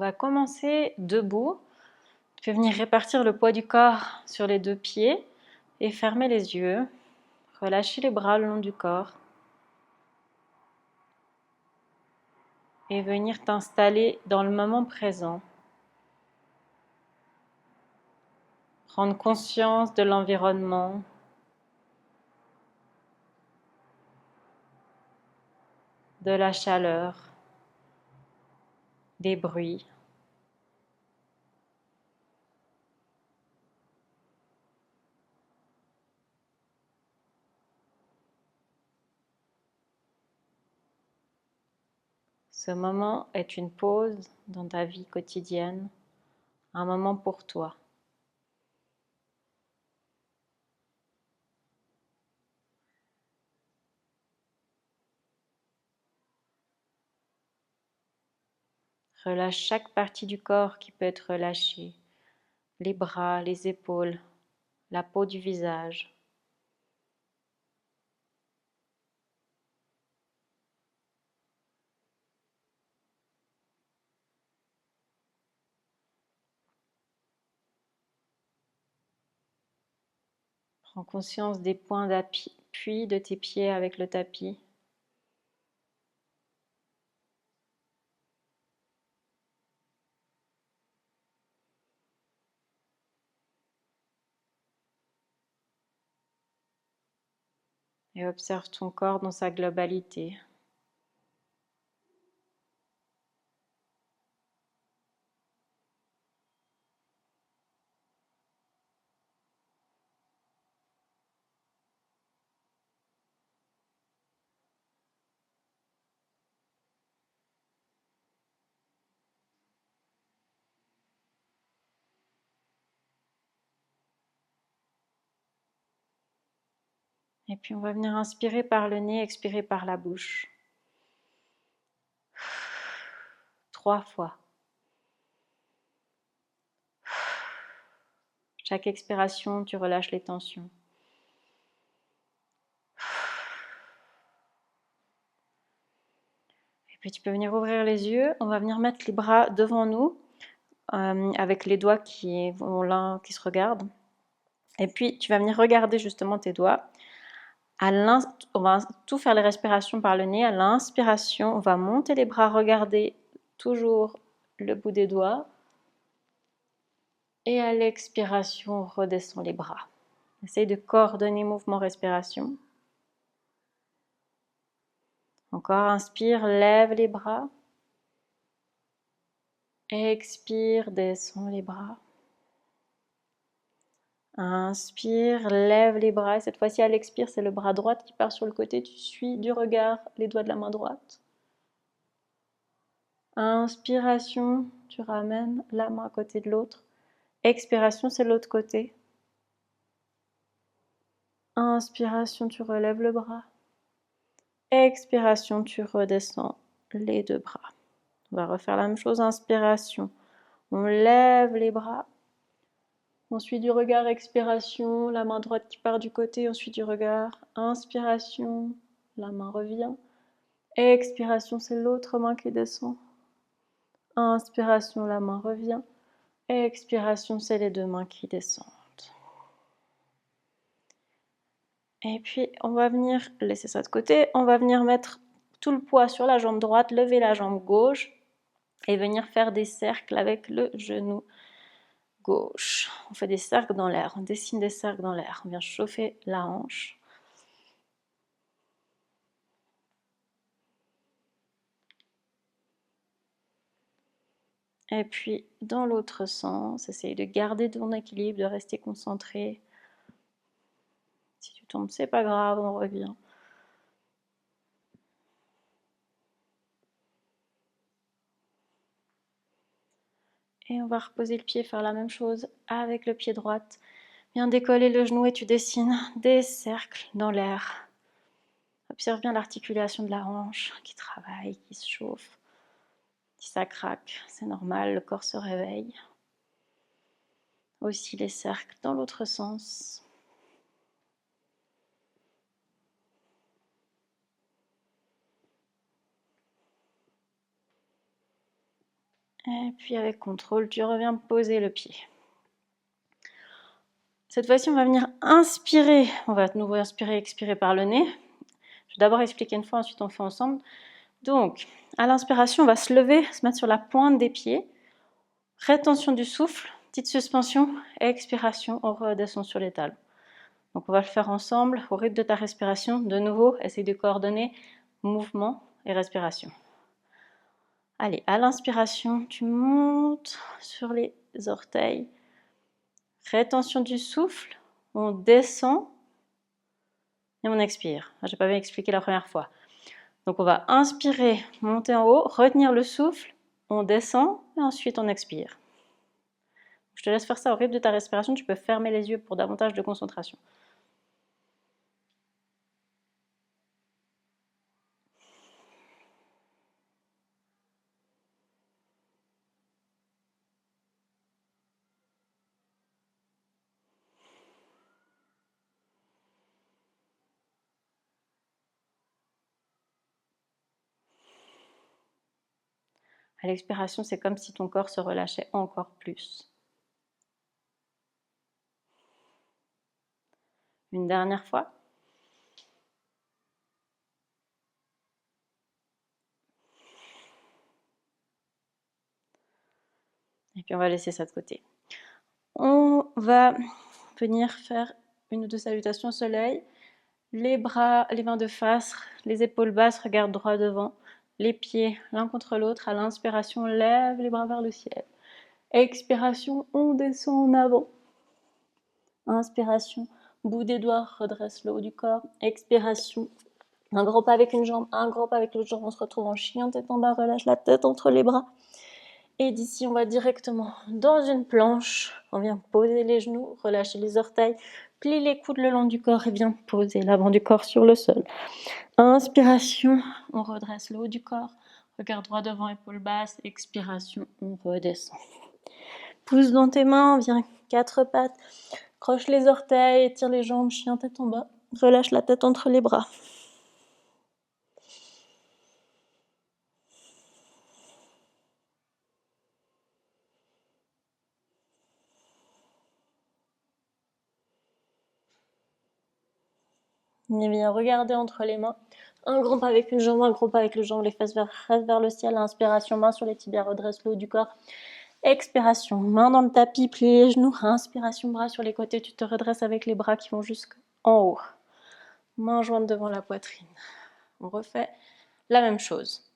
va commencer debout. Tu peux venir répartir le poids du corps sur les deux pieds et fermer les yeux. Relâcher les bras le long du corps. Et venir t'installer dans le moment présent. Prendre conscience de l'environnement. De la chaleur. Des bruits. Ce moment est une pause dans ta vie quotidienne, un moment pour toi. Relâche chaque partie du corps qui peut être relâchée, les bras, les épaules, la peau du visage. Prends conscience des points d'appui de tes pieds avec le tapis. Et observe ton corps dans sa globalité. Et puis on va venir inspirer par le nez, expirer par la bouche. 3 fois. Chaque expiration, tu relâches les tensions. Et puis tu peux venir ouvrir les yeux. On va venir mettre les bras devant nous, avec les doigts qui vont l'un qui se regardent. Et puis tu vas venir regarder justement tes doigts. On va tout faire les respirations par le nez. À l'inspiration, on va monter les bras, regarder toujours le bout des doigts. Et à l'expiration, on redescend les bras. Essaye de coordonner mouvement-respiration. Encore, inspire, lève les bras. Expire, descends les bras. Inspire, lève les bras. Et cette fois-ci, à l'expire, c'est le bras droit qui part sur le côté. Tu suis du regard les doigts de la main droite. Inspiration, tu ramènes la main à côté de l'autre. Expiration, c'est l'autre côté. Inspiration, tu relèves le bras. Expiration, tu redescends les deux bras. On va refaire la même chose. Inspiration, on lève les bras. On suit du regard, expiration, la main droite qui part du côté, on suit du regard. Inspiration, la main revient. Expiration, c'est l'autre main qui descend. Inspiration, la main revient. Expiration, c'est les deux mains qui descendent. Et puis, on va venir laisser ça de côté. On va venir mettre tout le poids sur la jambe droite, lever la jambe gauche et venir faire des cercles avec le genou gauche. On fait des cercles dans l'air, on dessine des cercles dans l'air. On vient chauffer la hanche. Et puis, dans l'autre sens, essaye de garder ton équilibre, de rester concentré. Si tu tombes, c'est pas grave, on revient. Et on va reposer le pied, faire la même chose avec le pied droit. Viens décoller le genou et tu dessines des cercles dans l'air. Observe bien l'articulation de la hanche qui travaille, qui se chauffe. Si ça craque, c'est normal, le corps se réveille. Aussi les cercles dans l'autre sens. Et puis avec contrôle, tu reviens poser le pied. Cette fois-ci, on va venir inspirer. On va de nouveau inspirer, expirer par le nez. Je vais d'abord expliquer une fois, ensuite on fait ensemble. Donc, à l'inspiration, on va se lever, se mettre sur la pointe des pieds. Rétention du souffle, petite suspension, expiration, on redescend sur les talons. Donc on va le faire ensemble au rythme de ta respiration. De nouveau, essaye de coordonner mouvement et respiration. Allez, à l'inspiration, tu montes sur les orteils. Rétention du souffle, on descend et on expire. Je n'ai pas bien expliqué la première fois. Donc on va inspirer, monter en haut, retenir le souffle, on descend et ensuite on expire. Je te laisse faire ça au rythme de ta respiration, tu peux fermer les yeux pour davantage de concentration. À l'expiration, c'est comme si ton corps se relâchait encore plus. Une dernière fois. Et puis on va laisser ça de côté. On va venir faire une ou deux salutations au soleil. Les bras, les mains de face, les épaules basses, regarde droit devant. Les pieds l'un contre l'autre. À l'inspiration, lève les bras vers le ciel. Expiration, on descend en avant. Inspiration, bout des doigts, redresse le haut du corps. Expiration, un grand pas avec une jambe, un grand pas avec l'autre jambe. On se retrouve en chien, tête en bas, relâche la tête entre les bras. Et d'ici, on va directement dans une planche. On vient poser les genoux, relâcher les orteils, plie les coudes le long du corps et bien poser l'avant du corps sur le sol. Inspiration, on redresse le haut du corps. Regard droit devant, épaule basse. Expiration, on redescend. Pousse dans tes mains, viens quatre pattes. Croche les orteils, étire les jambes, chien tête en bas. Relâche la tête entre les bras. Et viens regarder entre les mains. Un grand pas avec une jambe, un grand pas avec le jambe, les fesses vers le ciel. Inspiration, main sur les tibias, redresse le haut du corps. Expiration, main dans le tapis, plie les genoux. Inspiration, bras sur les côtés, tu te redresses avec les bras qui vont jusqu'en haut. Main jointe devant la poitrine. On refait la même chose.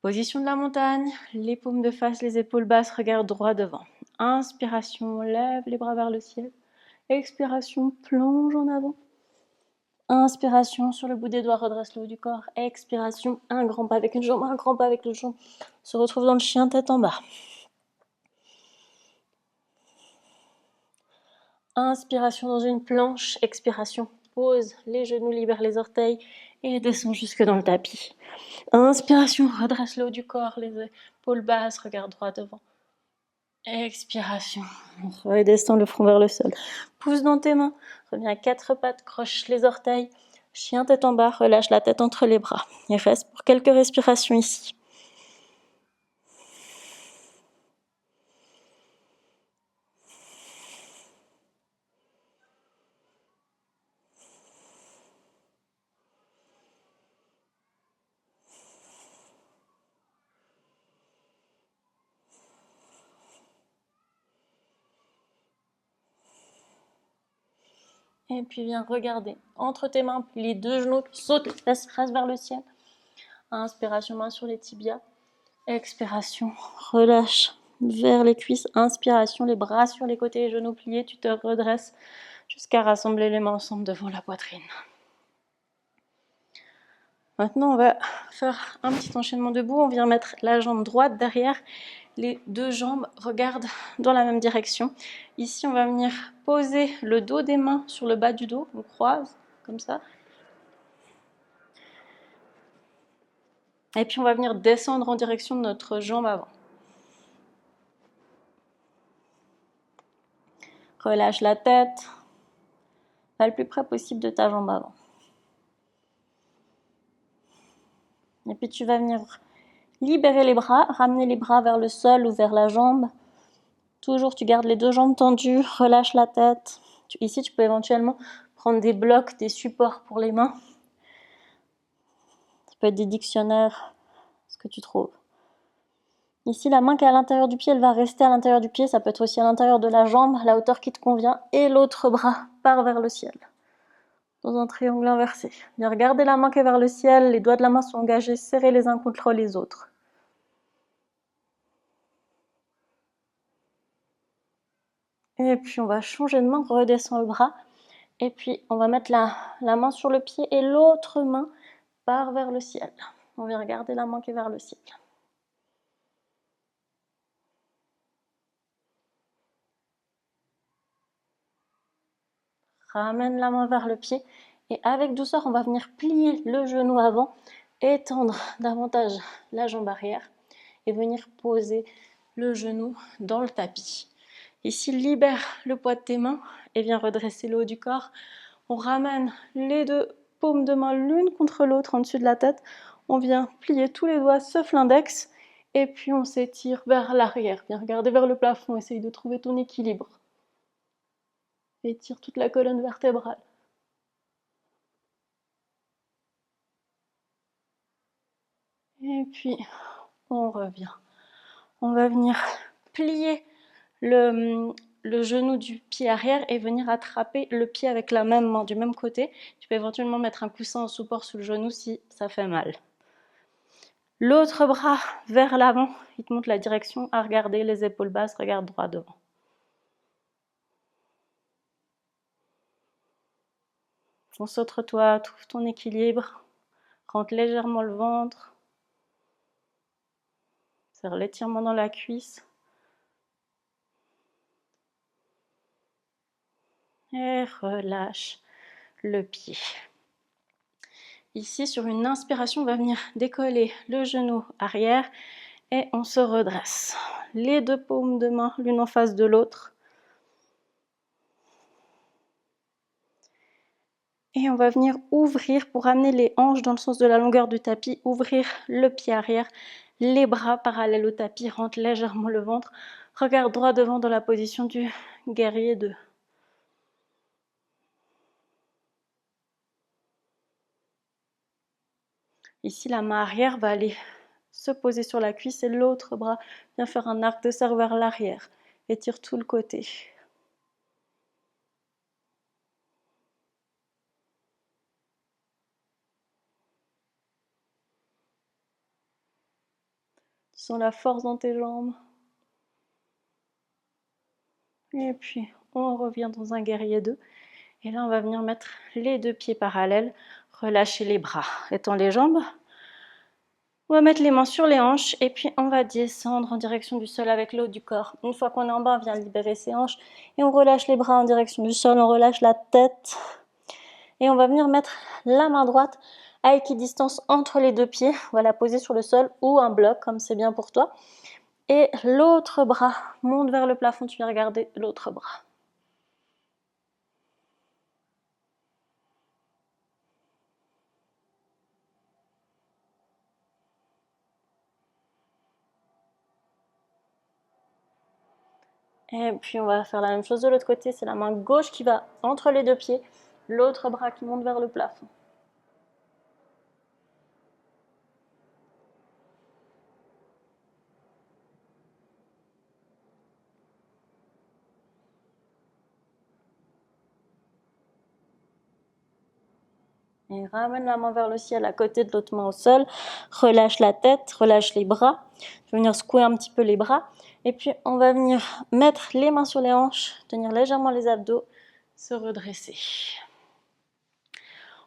Position de la montagne, les paumes de face, les épaules basses, regard droit devant. Inspiration, lève les bras vers le ciel. Expiration, plonge en avant. Inspiration, sur le bout des doigts, redresse le haut du corps. Expiration, un grand pas avec une jambe, un grand pas avec l'autre jambe. On se retrouve dans le chien tête en bas. Inspiration dans une planche, expiration, pose les genoux, libère les orteils et descend jusque dans le tapis. Inspiration, redresse le haut du corps, les épaules basses, regard droit devant. Expiration, redescends le front vers le sol. Pousse dans tes mains, reviens à quatre pattes, croche les orteils. Chien tête en bas, relâche la tête entre les bras. Et reste pour quelques respirations ici. Et puis viens regarder entre tes mains, puis les deux genoux, saute, laisse vers le ciel. Inspiration, main sur les tibias. Expiration, relâche vers les cuisses. Inspiration, les bras sur les côtés, les genoux pliés. Tu te redresses jusqu'à rassembler les mains ensemble devant la poitrine. Maintenant, on va faire un petit enchaînement debout. On vient mettre la jambe droite derrière. Les deux jambes regardent dans la même direction. Ici, on va venir poser le dos des mains sur le bas du dos. On croise, comme ça. Et puis, on va venir descendre en direction de notre jambe avant. Relâche la tête. Va le plus près possible de ta jambe avant. Et puis, tu vas venir Libérez les bras, ramenez les bras vers le sol ou vers la jambe. Toujours, tu gardes les deux jambes tendues, relâche la tête. Ici, tu peux éventuellement prendre des blocs, des supports pour les mains. Ça peut être des dictionnaires, ce que tu trouves. Ici, la main qui est à l'intérieur du pied, elle va rester à l'intérieur du pied. Ça peut être aussi à l'intérieur de la jambe, à la hauteur qui te convient. Et l'autre bras part vers le ciel, dans un triangle inversé. Bien, regardez la main qui est vers le ciel. Les doigts de la main sont engagés, serrés les uns contre les autres. Et puis, on va changer de main, redescend le bras. Et puis, on va mettre la main sur le pied et l'autre main part vers le ciel. On vient regarder la main qui est vers le ciel. Ramène la main vers le pied et avec douceur, on va venir plier le genou avant, étendre davantage la jambe arrière et venir poser le genou dans le tapis. Ici, libère le poids de tes mains et viens redresser le haut du corps. On ramène les deux paumes de main l'une contre l'autre en dessus de la tête. On vient plier tous les doigts sauf l'index et puis on s'étire vers l'arrière. Viens regarder vers le plafond, essaye de trouver ton équilibre. Étire toute la colonne vertébrale. Et puis, on revient. On va venir plier le genou du pied arrière et venir attraper le pied avec la même main du même côté. Tu peux éventuellement mettre un coussin en support sous le genou si ça fait mal. L'autre bras vers l'avant, il te montre la direction à regarder, les épaules basses, regarde droit devant. Concentre-toi, trouve ton équilibre, rentre légèrement le ventre, serre l'étirement dans la cuisse. Et relâche le pied. Ici, sur une inspiration, on va venir décoller le genou arrière et on se redresse. Les deux paumes de main, l'une en face de l'autre. Et on va venir ouvrir pour amener les hanches dans le sens de la longueur du tapis, ouvrir le pied arrière, les bras parallèles au tapis, rentre légèrement le ventre. Regarde droit devant dans la position du guerrier 2. Ici, la main arrière va aller se poser sur la cuisse et l'autre bras vient faire un arc de cercle vers l'arrière. Étire tout le côté. Tu sens la force dans tes jambes. Et puis, on revient dans un guerrier 2. Et là, on va venir mettre les deux pieds parallèles. Relâcher les bras. Étends les jambes. On va mettre les mains sur les hanches et puis on va descendre en direction du sol avec le haut du corps. Une fois qu'on est en bas, on vient libérer ses hanches et on relâche les bras en direction du sol, on relâche la tête. Et on va venir mettre la main droite à équidistance entre les deux pieds. On va la poser sur le sol ou un bloc, comme c'est bien pour toi. Et l'autre bras monte vers le plafond, tu viens regarder l'autre bras. Et puis on va faire la même chose de l'autre côté, c'est la main gauche qui va entre les deux pieds, l'autre bras qui monte vers le plafond. Et ramène la main vers le ciel à côté de l'autre main au sol. Relâche la tête, relâche les bras. Je vais venir secouer un petit peu les bras. Et puis, on va venir mettre les mains sur les hanches, tenir légèrement les abdos, se redresser.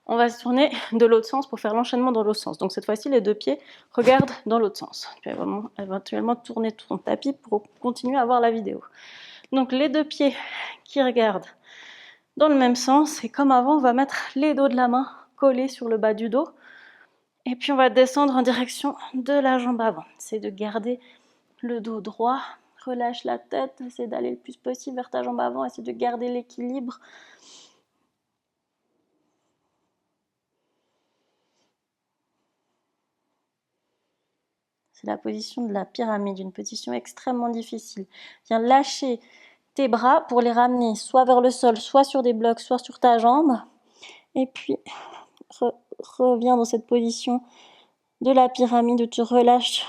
On va se tourner de l'autre sens pour faire l'enchaînement dans l'autre sens. Donc, cette fois-ci, les deux pieds regardent dans l'autre sens. Tu vas éventuellement tourner ton tapis pour continuer à voir la vidéo. Donc, les deux pieds qui regardent dans le même sens. Et comme avant, on va mettre les dos de la main collés sur le bas du dos. Et puis on va descendre en direction de la jambe avant. Essaye de garder le dos droit. Relâche la tête. Essaye d'aller le plus possible vers ta jambe avant. Essaye de garder l'équilibre. C'est la position de la pyramide, une position extrêmement difficile. Viens lâcher tes bras pour les ramener soit vers le sol, soit sur des blocs, soit sur ta jambe. Et puis, reviens dans cette position de la pyramide où tu relâches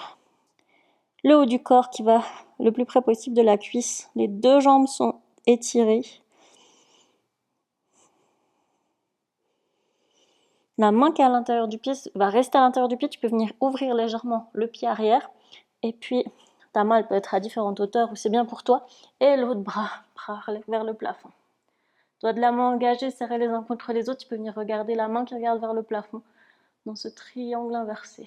le haut du corps qui va le plus près possible de la cuisse. Les deux jambes sont étirées. La main qui est à l'intérieur du pied va rester à l'intérieur du pied. Tu peux venir ouvrir légèrement le pied arrière. Et puis, ta main elle peut être à différentes hauteurs où c'est bien pour toi. Et l'autre bras vers le plafond. Doigts de la main engagés, serrés les uns contre les autres. Tu peux venir regarder la main qui regarde vers le plafond dans ce triangle inversé.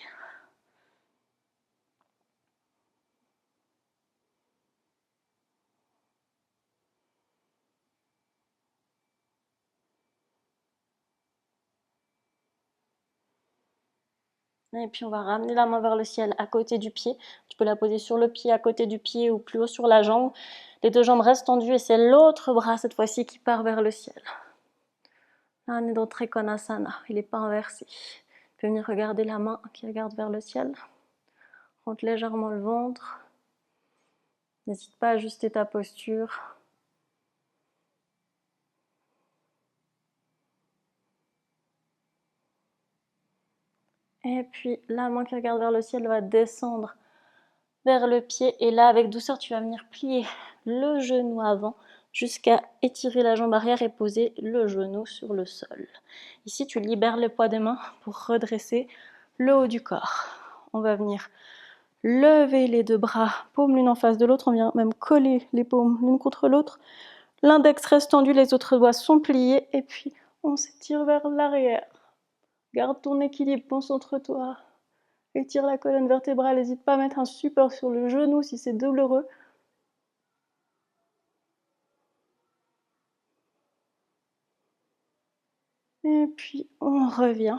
Et puis on va ramener la main vers le ciel à côté du pied. Tu peux la poser sur le pied, à côté du pied ou plus haut sur la jambe. Les deux jambes restent tendues et c'est l'autre bras cette fois-ci qui part vers le ciel. Là on est dans Trikonasana, il n'est pas inversé. Tu peux venir regarder la main qui regarde vers le ciel. Rentre légèrement le ventre. N'hésite pas à ajuster ta posture. Et puis la main qui regarde vers le ciel va descendre vers le pied. Et là, avec douceur, tu vas venir plier le genou avant jusqu'à étirer la jambe arrière et poser le genou sur le sol. Ici, tu libères le poids des mains pour redresser le haut du corps. On va venir lever les deux bras, paumes l'une en face de l'autre. On vient même coller les paumes l'une contre l'autre. L'index reste tendu, les autres doigts sont pliés. Et puis, on s'étire vers l'arrière. Garde ton équilibre, concentre-toi. Étire la colonne vertébrale, n'hésite pas à mettre un support sur le genou si c'est douloureux. Et puis on revient.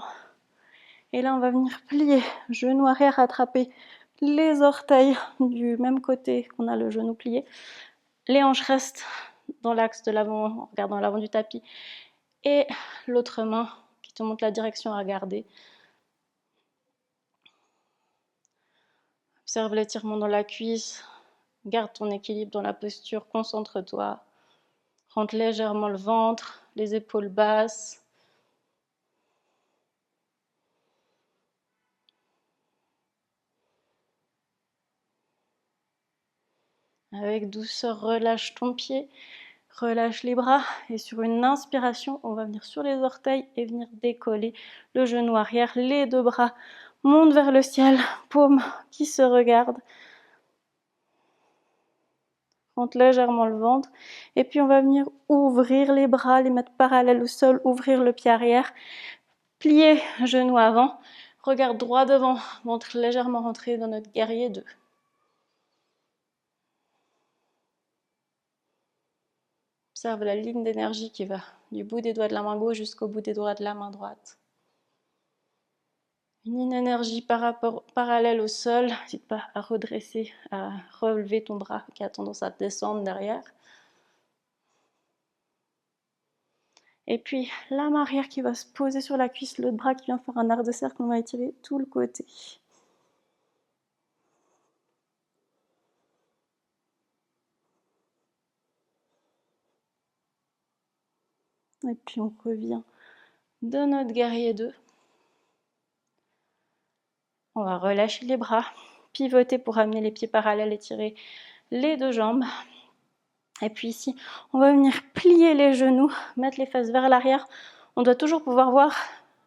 Et là on va venir plier, genou arrière, attraper les orteils du même côté qu'on a le genou plié. Les hanches restent dans l'axe de l'avant, en regardant l'avant du tapis. Et l'autre main qui te montre la direction à regarder. Observe l'étirement dans la cuisse. Garde ton équilibre dans la posture, concentre-toi. Rentre légèrement le ventre, les épaules basses. Avec douceur, relâche ton pied, relâche les bras et sur une inspiration, on va venir sur les orteils et venir décoller le genou arrière. Les deux bras montent vers le ciel, paumes qui se regardent. Rentre légèrement le ventre et puis on va venir ouvrir les bras, les mettre parallèles au sol, ouvrir le pied arrière, plier genou avant, regarde droit devant, ventre légèrement rentré dans notre guerrier 2. Observe la ligne d'énergie qui va du bout des doigts de la main gauche jusqu'au bout des doigts de la main droite. Une énergie parallèle au sol. N'hésite pas à redresser, à relever ton bras qui a tendance à descendre derrière. Et puis la main arrière qui va se poser sur la cuisse, l'autre bras qui vient faire un arc de cercle, on va étirer tout le côté. Et puis on revient de notre guerrier 2. On va relâcher les bras, pivoter pour amener les pieds parallèles, étirer les deux jambes. Et puis ici, on va venir plier les genoux, mettre les fesses vers l'arrière. On doit toujours pouvoir voir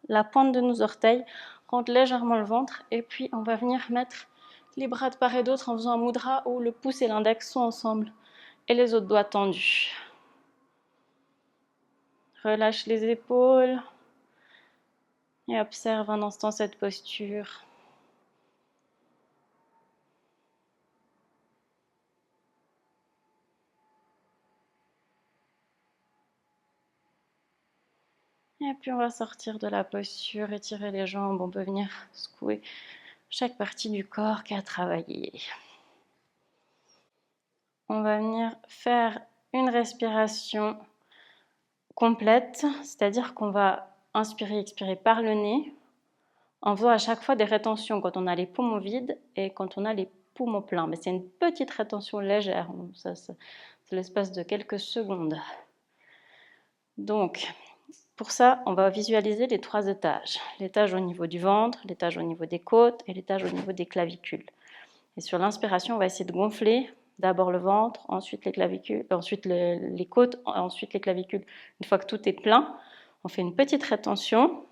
la pointe de nos orteils, rentre légèrement le ventre. Et puis on va venir mettre les bras de part et d'autre en faisant un mudra où le pouce et l'index sont ensemble et les autres doigts tendus. Relâche les épaules et observe un instant cette posture. Et puis on va sortir de la posture, étirer les jambes, on peut venir secouer chaque partie du corps qui a travaillé. On va venir faire une respiration complète, c'est-à-dire qu'on va inspirer, expirer par le nez. en faisant à chaque fois des rétentions quand on a les poumons vides et quand on a les poumons pleins. Mais c'est une petite rétention légère, c'est l'espace de quelques secondes. Donc, pour ça, on va visualiser les 3 étages. L'étage au niveau du ventre, l'étage au niveau des côtes et l'étage au niveau des clavicules. Et sur l'inspiration, on va essayer de gonfler d'abord le ventre, ensuite les clavicules, ensuite les côtes, ensuite les clavicules. Une fois que tout est plein, on fait une petite rétention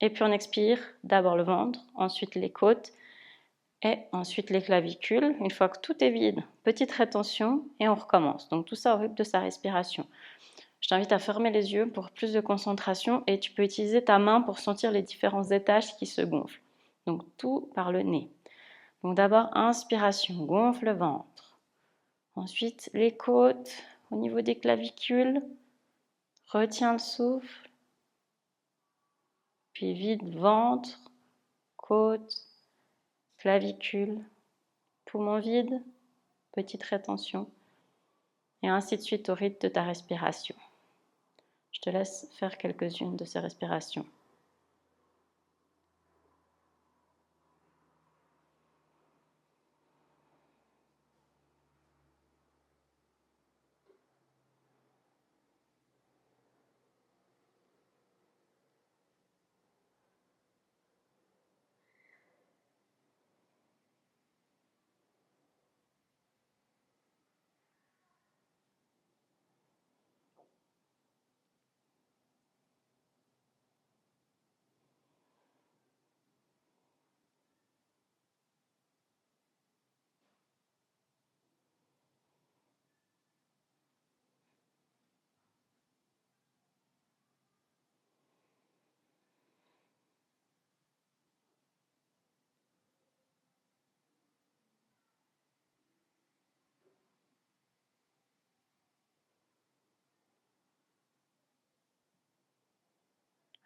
et puis on expire d'abord le ventre, ensuite les côtes et ensuite les clavicules. Une fois que tout est vide, petite rétention et on recommence. Donc tout ça au rythme de sa respiration. Je t'invite à fermer les yeux pour plus de concentration et tu peux utiliser ta main pour sentir les différents étages qui se gonflent. Donc tout par le nez. Donc d'abord, inspiration, gonfle le ventre. Ensuite, les côtes au niveau des clavicules. Retiens le souffle. Puis vide ventre, côte, clavicule, poumon vide, petite rétention. Et ainsi de suite au rythme de ta respiration. Je te laisse faire quelques-unes de ces respirations.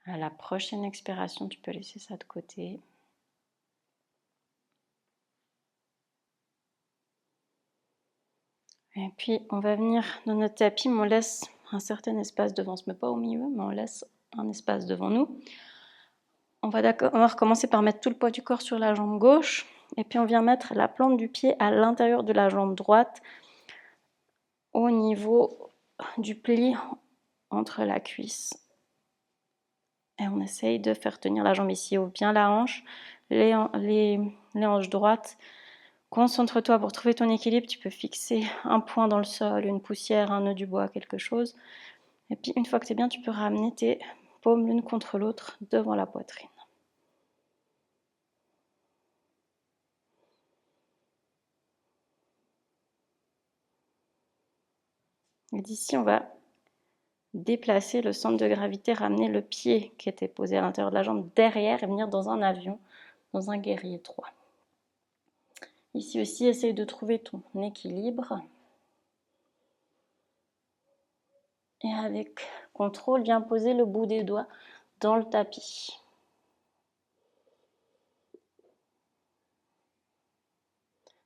À la prochaine expiration, tu peux laisser ça de côté. Et puis, on va venir dans notre tapis, mais on laisse un certain espace devant. On ne se met pas au milieu, mais on laisse un espace devant nous. On va recommencer par mettre tout le poids du corps sur la jambe gauche. Et puis, on vient mettre la plante du pied à l'intérieur de la jambe droite, au niveau du pli entre la cuisse. Et on essaye de faire tenir la jambe ici, ouvre bien la hanche, les hanches droites. Concentre-toi pour trouver ton équilibre. Tu peux fixer un point dans le sol, une poussière, un nœud du bois, quelque chose. Et puis une fois que tu es bien, tu peux ramener tes paumes l'une contre l'autre devant la poitrine. Et d'ici, on va déplacer le centre de gravité, ramener le pied qui était posé à l'intérieur de la jambe derrière et venir dans un avion, dans un guerrier 3. Ici aussi, essaye de trouver ton équilibre. Et avec contrôle, viens poser le bout des doigts dans le tapis.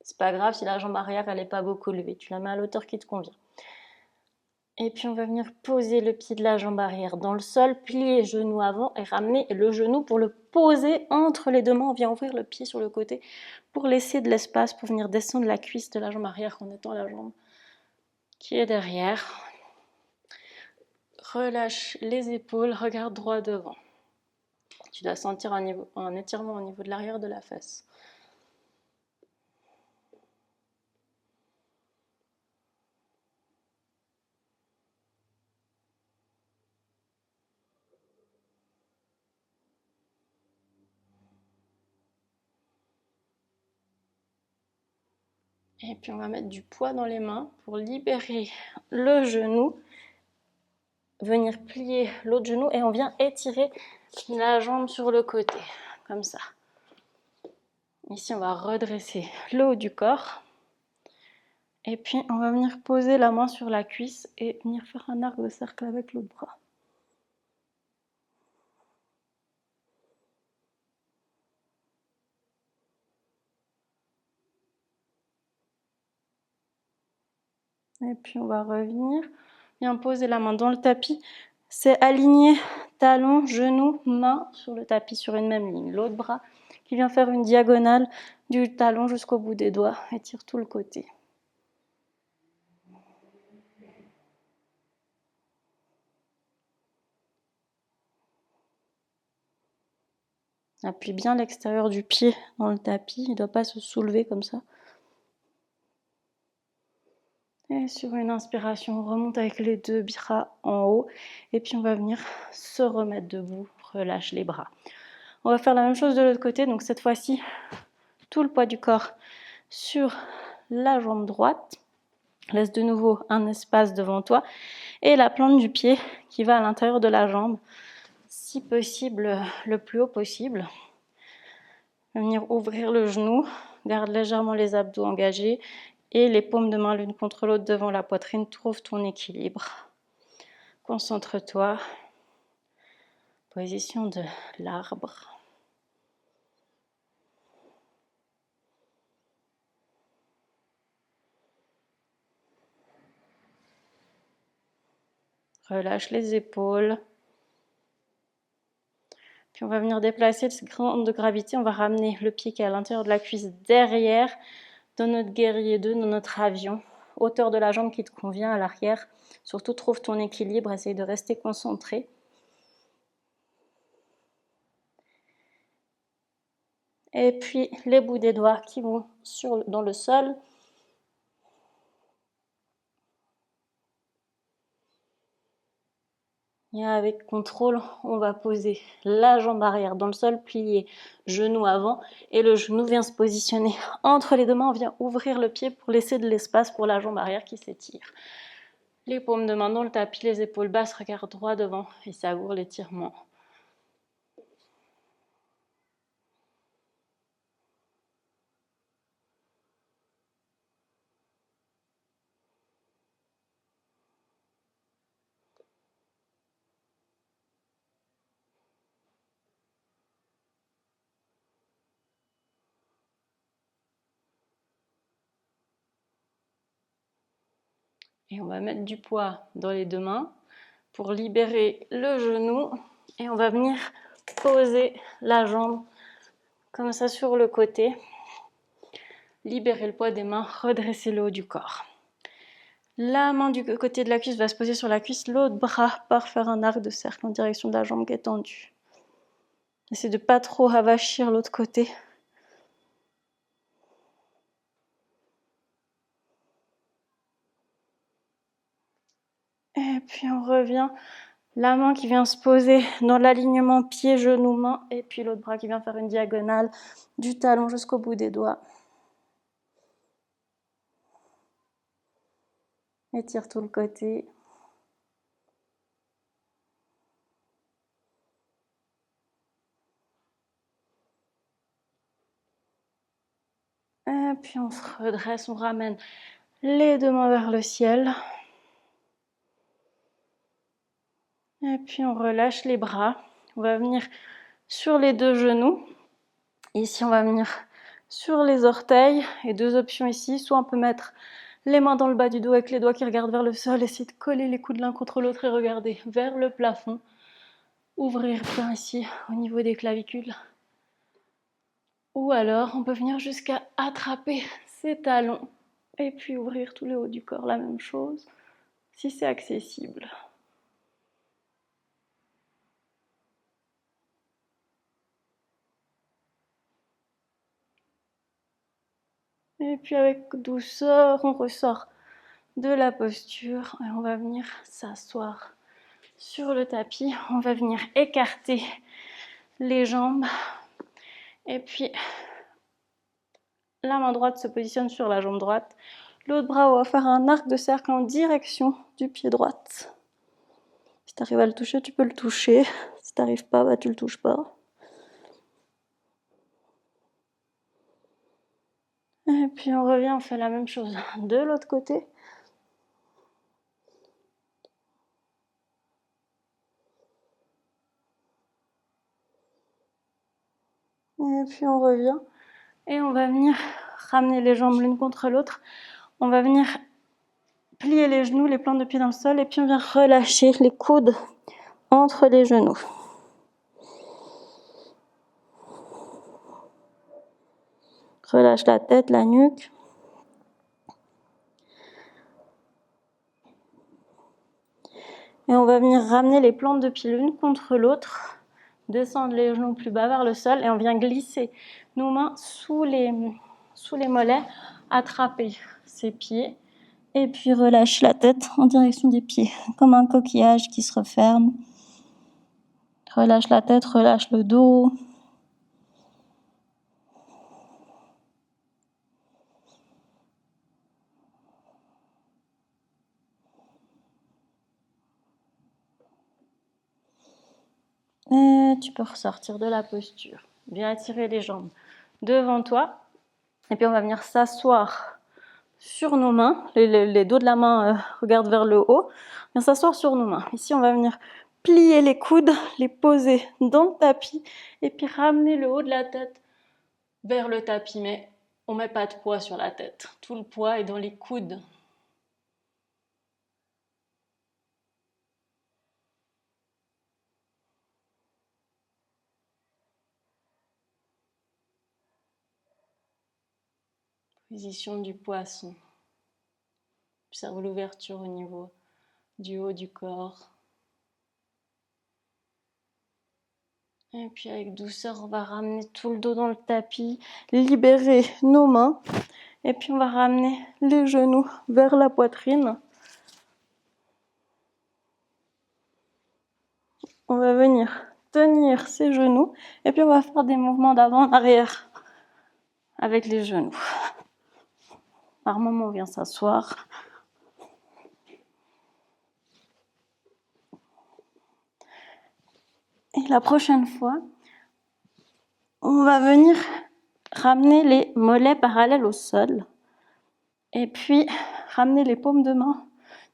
C'est pas grave si la jambe arrière elle n'est pas beaucoup levée, tu la mets à l'hauteur qui te convient. Et puis on va venir poser le pied de la jambe arrière dans le sol, plier les genoux avant et ramener le genou pour le poser entre les deux mains. On vient ouvrir le pied sur le côté pour laisser de l'espace pour venir descendre la cuisse de la jambe arrière en étant la jambe qui est derrière. Relâche les épaules, regarde droit devant. Tu dois sentir un étirement au niveau de l'arrière de la fesse. Et puis on va mettre du poids dans les mains pour libérer le genou, venir plier l'autre genou et on vient étirer la jambe sur le côté, comme ça. Ici on va redresser le haut du corps. Et puis on va venir poser la main sur la cuisse et venir faire un arc de cercle avec l'autre bras. Et puis on va revenir, bien poser la main dans le tapis. c'est aligner talons, genoux, mains sur le tapis sur une même ligne. L'autre bras qui vient faire une diagonale du talon jusqu'au bout des doigts. Étire tout le côté. Appuie bien l'extérieur du pied dans le tapis. Il ne doit pas se soulever comme ça. Et sur une inspiration, on remonte avec les deux bras en haut. Et puis on va venir se remettre debout. Relâche les bras. On va faire la même chose de l'autre côté. Donc cette fois-ci, tout le poids du corps sur la jambe droite. Laisse de nouveau un espace devant toi. Et la plante du pied qui va à l'intérieur de la jambe. Si possible, le plus haut possible. Venir ouvrir le genou. Garde légèrement les abdos engagés. Et les paumes de main l'une contre l'autre devant la poitrine. Trouve ton équilibre. Concentre-toi. Position de l'arbre. Relâche les épaules. Puis on va venir déplacer le centre de gravité. On va ramener le pied qui est à l'intérieur de la cuisse derrière, dans notre guerrier 2, dans notre avion. Hauteur de la jambe qui te convient à l'arrière. Surtout, trouve ton équilibre. Essaye de rester concentré. Et puis, les bouts des doigts qui vont dans le sol. Et avec contrôle, on va poser la jambe arrière dans le sol, plier genou avant. Et le genou vient se positionner entre les deux mains. On vient ouvrir le pied pour laisser de l'espace pour la jambe arrière qui s'étire. Les paumes de main dans le tapis, les épaules basses, regard droit devant et savoure l'étirement. Et on va mettre du poids dans les deux mains pour libérer le genou. Et on va venir poser la jambe comme ça sur le côté. Libérer le poids des mains, redresser le haut du corps. La main du côté de la cuisse va se poser sur la cuisse. L'autre bras part faire un arc de cercle en direction de la jambe qui est tendue. Essayez de ne pas trop avachir l'autre côté. Et puis on revient. La main qui vient se poser dans l'alignement pied, genou, main. Et puis l'autre bras qui vient faire une diagonale du talon jusqu'au bout des doigts. Étire tout le côté. Et puis on se redresse, on ramène les deux mains vers le ciel. Et puis on relâche les bras. On va venir sur les deux genoux. Ici, on va venir sur les orteils. Et deux options ici. Soit on peut mettre les mains dans le bas du dos avec les doigts qui regardent vers le sol. Essayer de coller les coudes l'un contre l'autre et regarder vers le plafond. Ouvrir bien ici au niveau des clavicules. Ou alors, on peut venir jusqu'à attraper ses talons. Et puis ouvrir tout le haut du corps, la même chose, si c'est accessible. Et puis avec douceur, on ressort de la posture et on va venir s'asseoir sur le tapis. On va venir écarter les jambes et puis la main droite se positionne sur la jambe droite. L'autre bras, on va faire un arc de cercle en direction du pied droit. Si tu arrives à le toucher, tu peux le toucher. Si tu n'arrives pas, bah, tu ne le touches pas. Et puis on revient, on fait la même chose de l'autre côté. Et puis on revient. Et on va venir ramener les jambes l'une contre l'autre. On va venir plier les genoux, les plantes de pied dans le sol. Et puis on vient relâcher les coudes entre les genoux. Relâche la tête, la nuque. Et on va venir ramener les plantes de pied l'une contre l'autre, descendre les genoux plus bas vers le sol et on vient glisser nos mains sous les mollets, attraper ses pieds et puis relâche la tête en direction des pieds, comme un coquillage qui se referme. Relâche la tête, relâche le dos. Et tu peux ressortir de la posture. Bien étirer les jambes devant toi. Et puis on va venir s'asseoir sur nos mains. Les dos de la main regardent vers le haut. On vient s'asseoir sur nos mains. Ici, on va venir plier les coudes, les poser dans le tapis. Et puis ramener le haut de la tête vers le tapis. Mais on ne met pas de poids sur la tête. Tout le poids est dans les coudes. Position du poisson. Observe l'ouverture au niveau du haut du corps. Et puis avec douceur, on va ramener tout le dos dans le tapis, libérer nos mains. Et puis on va ramener les genoux vers la poitrine. On va venir tenir ses genoux. Et puis on va faire des mouvements d'avant en arrière avec les genoux. Par moment, on vient s'asseoir. Et la prochaine fois, on va venir ramener les mollets parallèles au sol. Et puis, ramener les paumes de main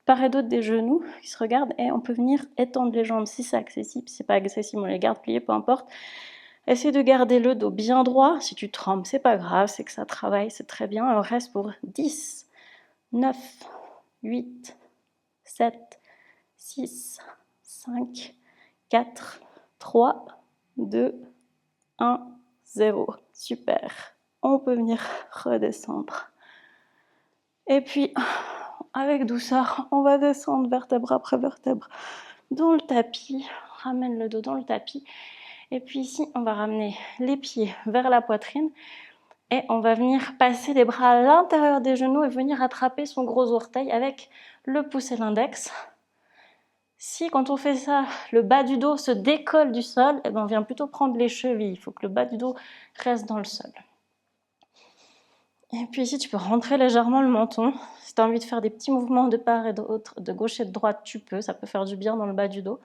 part et d'autre des genoux qui se regardent. Et on peut venir étendre les jambes si c'est accessible. Si c'est pas accessible, on les garde pliées, peu importe. Essaye de garder le dos bien droit. Si tu trembles, c'est pas grave, c'est que ça travaille, c'est très bien. On reste pour 10, 9, 8, 7, 6, 5, 4, 3, 2, 1, 0. Super. On peut venir redescendre. Et puis, avec douceur, on va descendre vertèbre après vertèbre dans le tapis. Ramène le dos dans le tapis. Et puis ici, on va ramener les pieds vers la poitrine. Et on va venir passer les bras à l'intérieur des genoux et venir attraper son gros orteil avec le pouce et l'index. Si, quand on fait ça, le bas du dos se décolle du sol, eh ben on vient plutôt prendre les chevilles. Il faut que le bas du dos reste dans le sol. Et puis ici, tu peux rentrer légèrement le menton. Si tu as envie de faire des petits mouvements de part et d'autre, de gauche et de droite, tu peux. Ça peut faire du bien dans le bas du dos.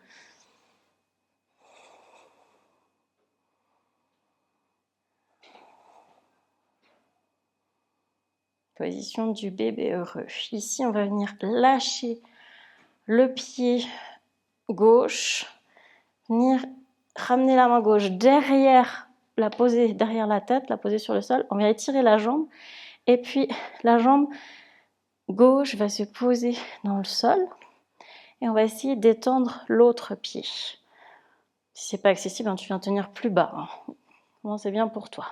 Position du bébé heureux. Ici, on va venir lâcher le pied gauche. Venir ramener la main gauche derrière, la poser derrière la tête, la poser sur le sol. On vient étirer la jambe. Et puis, la jambe gauche va se poser dans le sol. Et on va essayer d'étendre l'autre pied. Si c'est pas accessible, tu viens tenir plus bas. Comment c'est bien pour toi.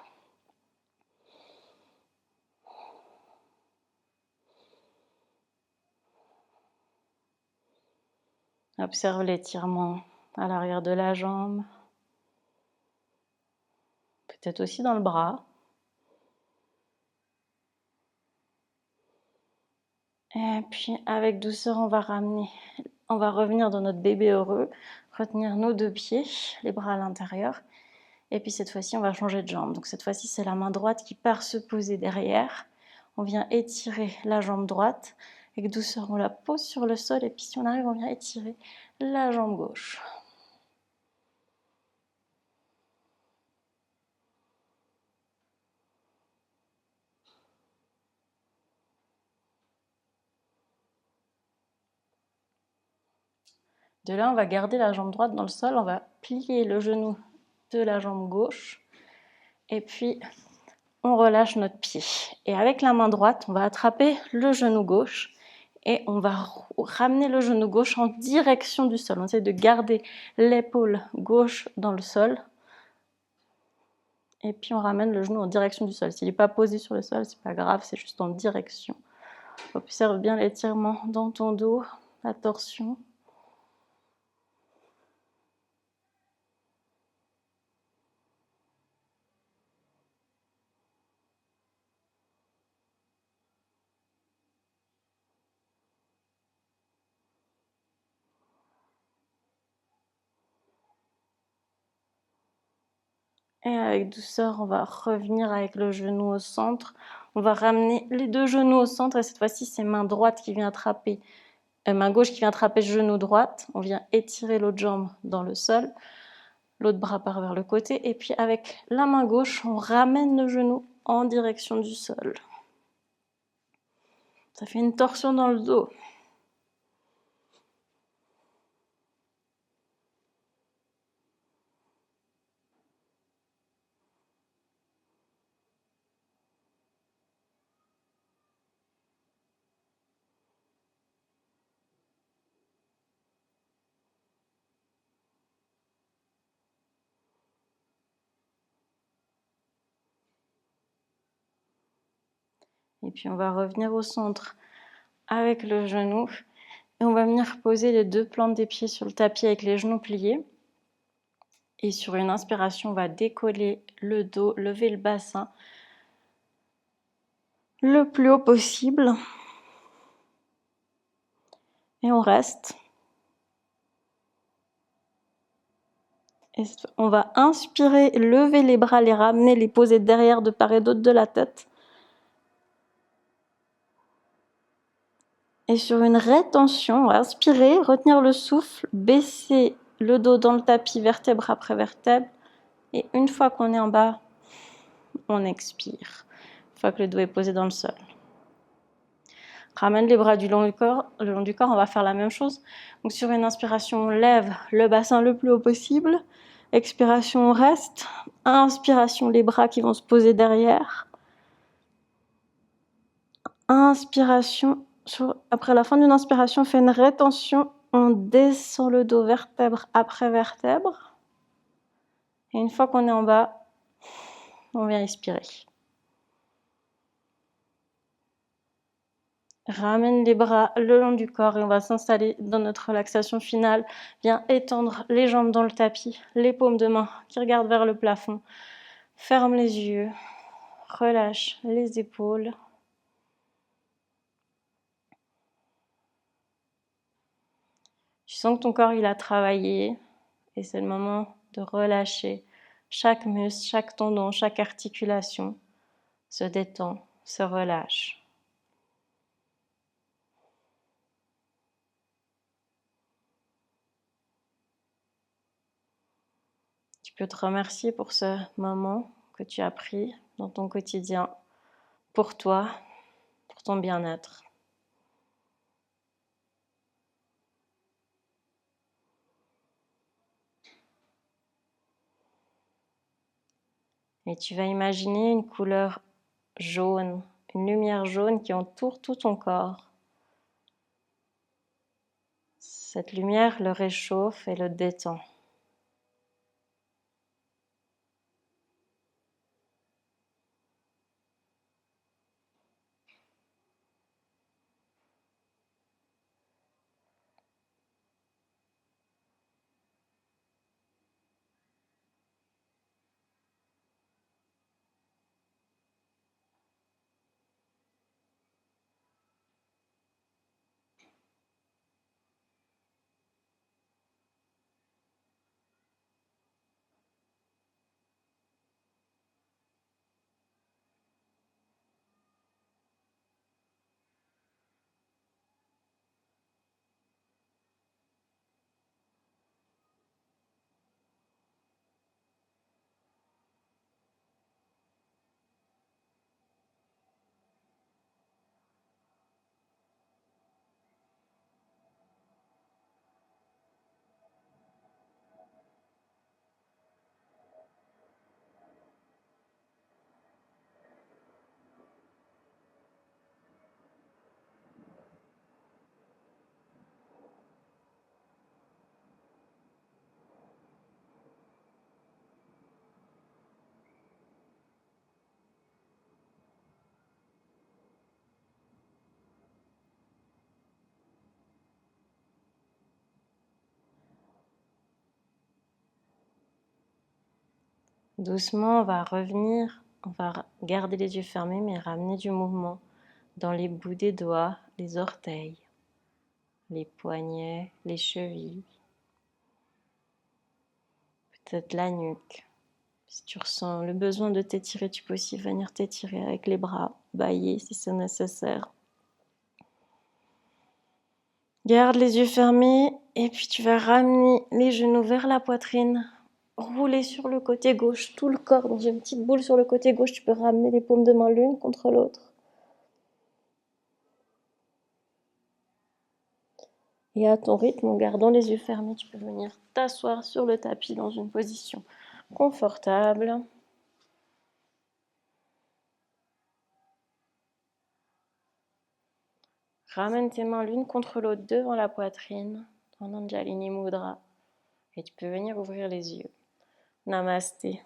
Observe l'étirement à l'arrière de la jambe. Peut-être aussi dans le bras. Et puis avec douceur, on va revenir dans notre bébé heureux, retenir nos deux pieds, les bras à l'intérieur. Et puis cette fois-ci, on va changer de jambe. Donc cette fois-ci, c'est la main droite qui part se poser derrière. On vient étirer la jambe droite. Avec douceur, on la pose sur le sol. Et puis si on arrive, on vient étirer la jambe gauche. De là, on va garder la jambe droite dans le sol. On va plier le genou de la jambe gauche. Et puis, on relâche notre pied. Et avec la main droite, on va attraper le genou gauche Et on va ramener le genou gauche en direction du sol. On essaie de garder l'épaule gauche dans le sol. Et puis on ramène le genou en direction du sol. S'il n'est pas posé sur le sol, c'est pas grave, c'est juste en direction. Observe bien l'étirement dans ton dos, la torsion. Et avec douceur, on va revenir avec le genou au centre. On va ramener les deux genoux au centre et cette fois-ci, c'est main droite qui vient attraper, main gauche qui vient attraper genou droite. On vient étirer l'autre jambe dans le sol. L'autre bras part vers le côté. Et puis avec la main gauche, on ramène le genou en direction du sol. Ça fait une torsion dans le dos. Et puis on va revenir au centre avec le genou. Et on va venir poser les deux plantes des pieds sur le tapis avec les genoux pliés. Et sur une inspiration, on va décoller le dos, lever le bassin le plus haut possible. Et on reste. Et on va inspirer, lever les bras, les ramener, les poser derrière de part et d'autre de la tête. Et sur une rétention, on va inspirer, retenir le souffle, baisser le dos dans le tapis, vertèbre après vertèbre. Et une fois qu'on est en bas, on expire. Une fois que le dos est posé dans le sol. Ramène les bras le long du corps, on va faire la même chose. Donc sur une inspiration, on lève le bassin le plus haut possible. Expiration, on reste. Inspiration, les bras qui vont se poser derrière. Inspiration. Après la fin d'une inspiration, on fait une rétention. On descend le dos vertèbre après vertèbre. Et une fois qu'on est en bas, on vient expirer. Ramène les bras le long du corps et on va s'installer dans notre relaxation finale. Viens étendre les jambes dans le tapis, les paumes de main qui regardent vers le plafond. Ferme les yeux, relâche les épaules. Tu sens que ton corps il a travaillé et c'est le moment de relâcher chaque muscle, chaque tendon, chaque articulation. Se détend, se relâche. Tu peux te remercier pour ce moment que tu as pris dans ton quotidien, pour toi, pour ton bien-être. Et tu vas imaginer une couleur jaune, une lumière jaune qui entoure tout ton corps. Cette lumière le réchauffe et le détend. Doucement, on va revenir, on va garder les yeux fermés, mais ramener du mouvement dans les bouts des doigts, les orteils, les poignets, les chevilles, peut-être la nuque. Si tu ressens le besoin de t'étirer, tu peux aussi venir t'étirer avec les bras, bailler si c'est nécessaire. Garde les yeux fermés et puis tu vas ramener les genoux vers la poitrine, rouler sur le côté gauche, tout le corps dans une petite boule sur le côté gauche. Tu peux ramener les paumes de main l'une contre l'autre. Et à ton rythme, en gardant les yeux fermés, tu peux venir t'asseoir sur le tapis dans une position confortable. Ramène tes mains l'une contre l'autre devant la poitrine, en Anjalini Mudra. Et tu peux venir ouvrir les yeux. Namasté.